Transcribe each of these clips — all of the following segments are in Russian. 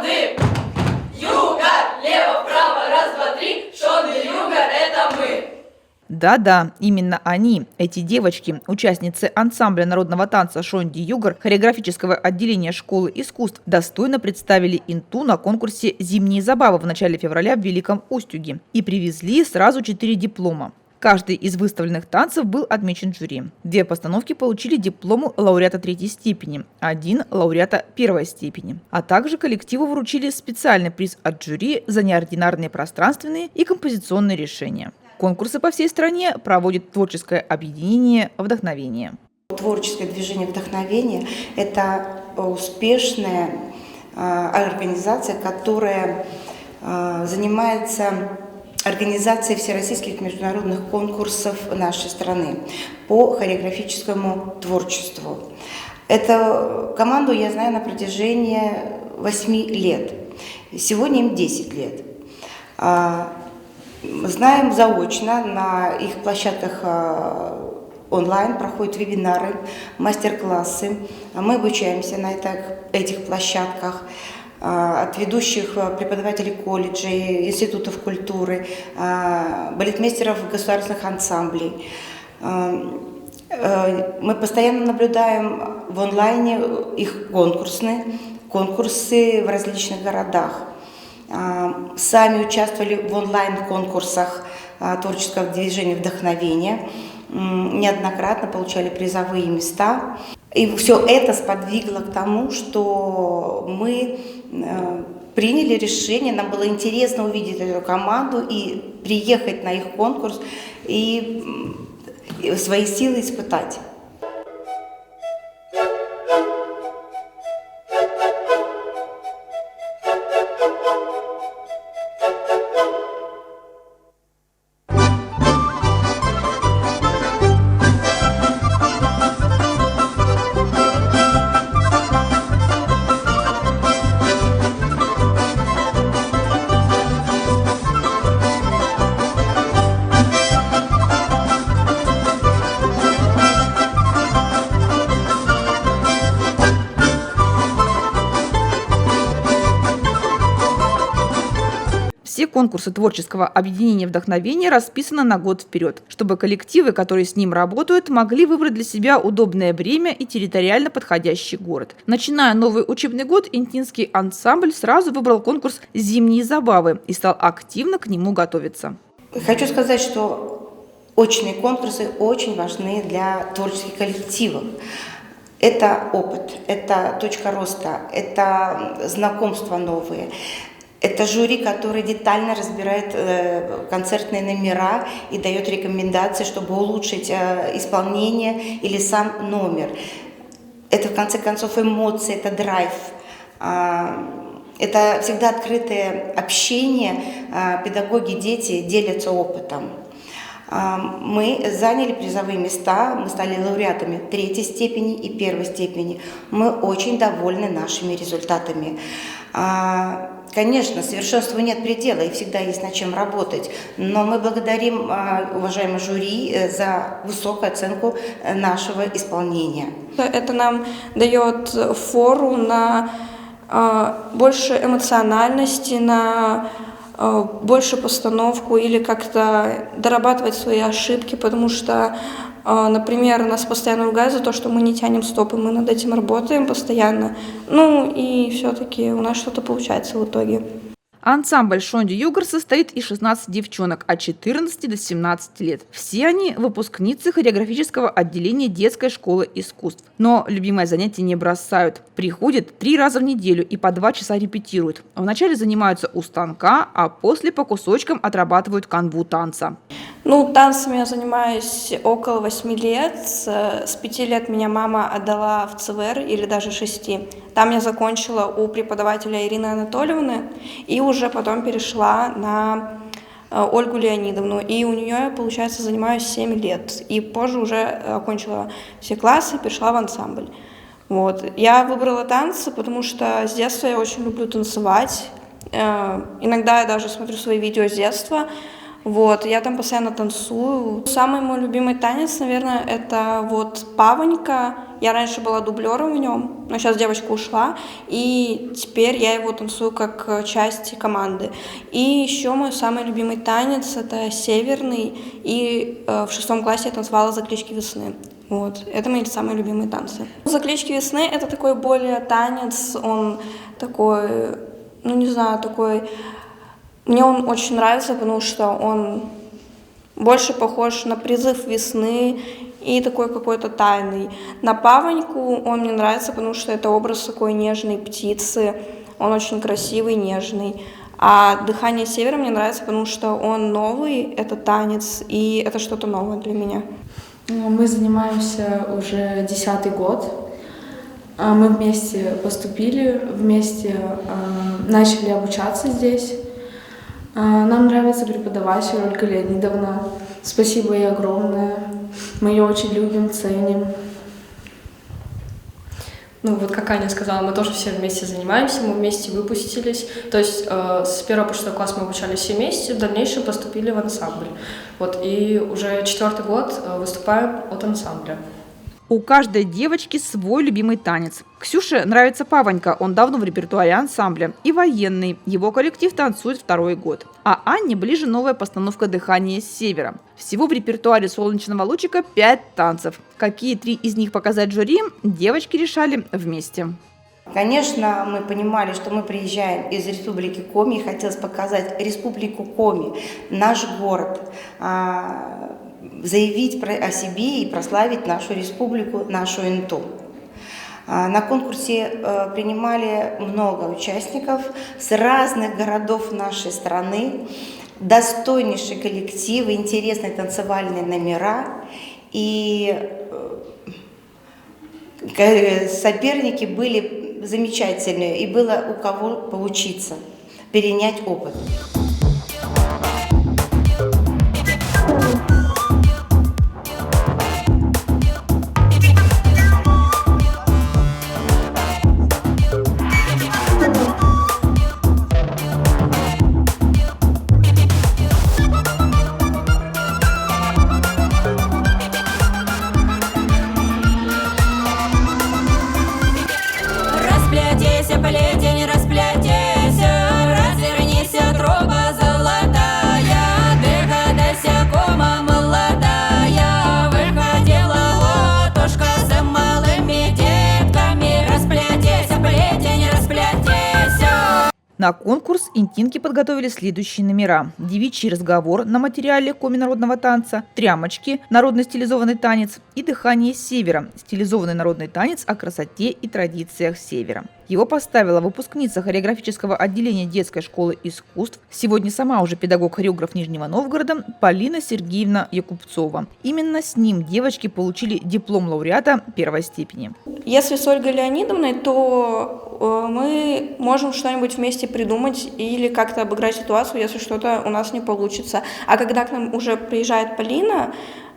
команды. Югор, лево-вправо, раз, два, три. Шон де Югор — это мы. Да-да, именно они, эти девочки, участницы ансамбля народного танца «Шонди Югор» хореографического отделения школы искусств, достойно представили Инту на конкурсе «Зимние забавы» в начале февраля в Великом Устюге и привезли сразу 4 диплома. Каждый из выставленных танцев был отмечен жюри. 2 постановки получили диплому лауреата 3-й степени, 1 лауреата 1-й степени. А также коллективу вручили специальный приз от жюри за неординарные пространственные и композиционные решения. Конкурсы по всей стране проводит творческое объединение «Вдохновение». Творческое движение «Вдохновение» – это успешная организация, которая занимается организацией всероссийских международных конкурсов нашей страны по хореографическому творчеству. Эту команду я знаю на протяжении 8 лет. Сегодня им 10 лет. Знаем заочно, на их площадках онлайн проходят вебинары, мастер-классы. Мы обучаемся на этих площадках от ведущих преподавателей колледжей, институтов культуры, балетмейстеров государственных ансамблей. Мы постоянно наблюдаем в онлайне их конкурсы в различных городах. Сами участвовали в онлайн-конкурсах творческого движения «Вдохновение», неоднократно получали призовые места. И все это сподвигло к тому, что мы приняли решение, нам было интересно увидеть эту команду и приехать на их конкурс и свои силы испытать. Все конкурсы творческого объединения «Вдохновение» расписаны на год вперед, чтобы коллективы, которые с ним работают, могли выбрать для себя удобное время и территориально подходящий город. Начиная новый учебный год, интинский ансамбль сразу выбрал конкурс «Зимние забавы» и стал активно к нему готовиться. Хочу сказать, что очные конкурсы очень важны для творческих коллективов. Это опыт, это точка роста, это знакомства новые. Это жюри, которое детально разбирает концертные номера и дает рекомендации, чтобы улучшить исполнение или сам номер. Это, в конце концов, эмоции, это драйв. Это всегда открытое общение. Педагоги, дети делятся опытом. Мы заняли призовые места, мы стали лауреатами 3-й степени и 1-й степени. Мы очень довольны нашими результатами. Конечно, совершенству нет предела и всегда есть над чем работать, но мы благодарим уважаемое жюри за высокую оценку нашего исполнения. Это нам дает фору на больше эмоциональности, на больше постановку или как-то дорабатывать свои ошибки, потому что, например, нас постоянно ругают за то, что мы не тянем стопы, мы над этим работаем постоянно, ну и все-таки у нас что-то получается в итоге. Ансамбль «Шонди Югор» состоит из 16 девчонок от 14 до 17 лет. Все они выпускницы хореографического отделения детской школы искусств. Но любимое занятие не бросают. Приходят 3 раза в неделю и по 2 часа репетируют. Вначале занимаются у станка, а после по кусочкам отрабатывают канву танца. Танцами я занимаюсь около 8 лет. С 5 лет меня мама отдала в ЦВР, или даже 6. Там я закончила у преподавателя Ирины Анатольевны и уже потом перешла на Ольгу Леонидовну. И у нее, получается, занимаюсь 7 лет. И позже уже окончила все классы и перешла в ансамбль. Я выбрала танцы, потому что с детства я очень люблю танцевать. Иногда я даже смотрю свои видео с детства. Вот, я там постоянно танцую. Самый мой любимый танец, наверное, это вот «Павонька». Я раньше была дублером в нем, но сейчас девочка ушла, и теперь я его танцую как часть команды. И еще мой самый любимый танец – это «Северный», и в 6 классе я танцевала «Заклички весны». Вот, это мои самые любимые танцы. «Заклички весны» – это такой более танец, он такой, ну не знаю, такой… Мне он очень нравится, потому что он больше похож на призыв весны и такой какой-то тайный. На «Павоньку» он мне нравится, потому что это образ такой нежной птицы, он очень красивый, нежный. А «Дыхание севера» мне нравится, потому что он новый, это танец, и это что-то новое для меня. Мы занимаемся уже 10-й год. Мы вместе поступили, вместе начали обучаться здесь. Нам нравится преподаватель Ольга Леонидовна. Спасибо ей огромное. Мы ее очень любим, ценим. Ну вот как Аня сказала, мы тоже все вместе занимаемся, мы вместе выпустились. То есть с 1 по 6 класс мы обучались все вместе, в дальнейшем поступили в ансамбль. Вот, и уже 4-й год выступаем от ансамбля. У каждой девочки свой любимый танец. Ксюше нравится «Павонька», он давно в репертуаре ансамбля. И «Военный», его коллектив танцует 2-й год. А Анне ближе новая постановка «Дыхание севера». Всего в репертуаре «Солнечного лучика» 5 танцев. Какие 3 из них показать жюри, девочки решали вместе. Конечно, мы понимали, что мы приезжаем из Республики Коми, и хотелось показать Республику Коми, наш город, заявить о себе и прославить нашу республику, нашу Инту. На конкурсе принимали много участников с разных городов нашей страны, достойнейшие коллективы, интересные танцевальные номера. И соперники были замечательные, и было у кого поучиться, перенять опыт. Расплетися, плетень, расплетися, развернися, труба золотая, дыхайся, кома молодая, выходила лотушка с малыми детками, расплетися, плетень, расплетися. На конкурс интинки подготовили следующие номера: девичий разговор на материале Коми народного танца, трямочки, народный стилизованный танец и дыхание севера, стилизованный народный танец о красоте и традициях севера. Его поставила выпускница хореографического отделения детской школы искусств, сегодня сама уже педагог-хореограф Нижнего Новгорода, Полина Сергеевна Якубцова. Именно с ним девочки получили диплом лауреата 1-й степени. Если с Ольгой Леонидовной, то мы можем что-нибудь вместе придумать или как-то обыграть ситуацию, если что-то у нас не получится. А когда к нам уже приезжает Полина,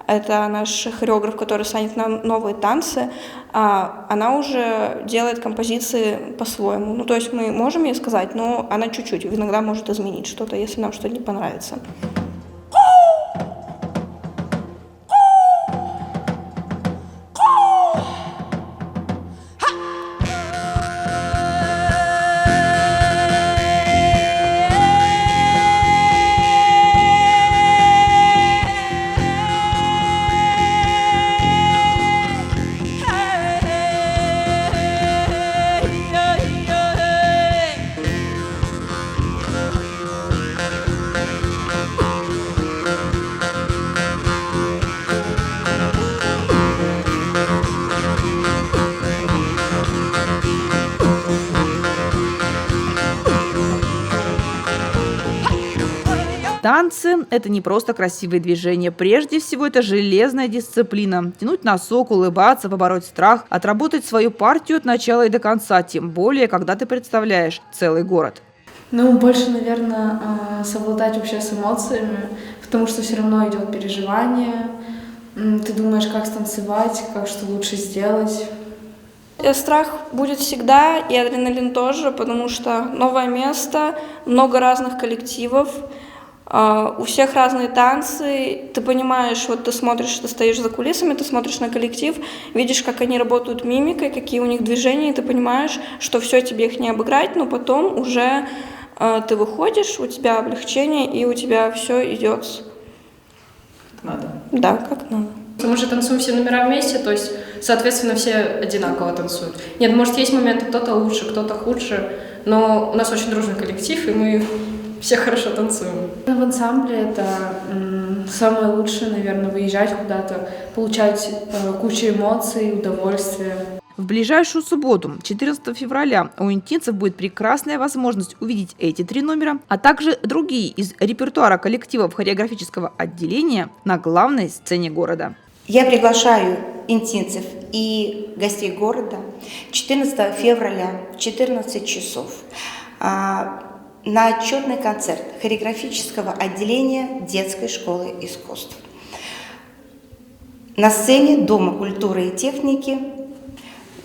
это наш хореограф, который станет нам новые танцы, она уже делает композиции по-своему. Ну, то есть мы можем ей сказать, но она чуть-чуть, иногда может изменить что-то, если нам что-то не понравится. Танцы – это не просто красивые движения. Прежде всего, это железная дисциплина. Тянуть носок, улыбаться, побороть страх, отработать свою партию от начала и до конца. Тем более, когда ты представляешь целый город. Ну, больше, наверное, совладать вообще с эмоциями, потому что все равно идет переживание. Ты думаешь, как станцевать, как что лучше сделать. Страх будет всегда, и адреналин тоже, потому что новое место, много разных коллективов. У всех разные танцы, ты понимаешь, вот ты смотришь, ты стоишь за кулисами, ты смотришь на коллектив, видишь, как они работают мимикой, какие у них движения, и ты понимаешь, что все тебе их не обыграть, но потом уже ты выходишь, у тебя облегчение, и у тебя все идет. Надо. Да, как надо. Мы же танцуем все номера вместе, то есть, соответственно, все одинаково танцуют. Нет, может, есть моменты, кто-то лучше, кто-то хуже, но у нас очень дружный коллектив, и мы все хорошо танцуем. В ансамбле это самое лучшее, наверное, выезжать куда-то, получать кучу эмоций, удовольствия. В ближайшую субботу, 14 февраля, у интинцев будет прекрасная возможность увидеть эти 3 номера, а также другие из репертуара коллективов хореографического отделения на главной сцене города. Я приглашаю интинцев и гостей города 14 февраля в 14 часов на отчетный концерт хореографического отделения детской школы искусств. На сцене Дома культуры и техники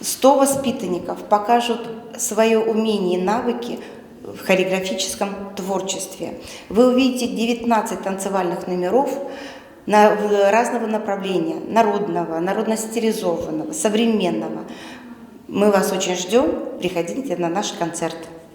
100 воспитанников покажут свое умение и навыки в хореографическом творчестве. Вы увидите 19 танцевальных номеров разного направления, народного, народно-стилизованного, современного. Мы вас очень ждем, приходите на наш концерт.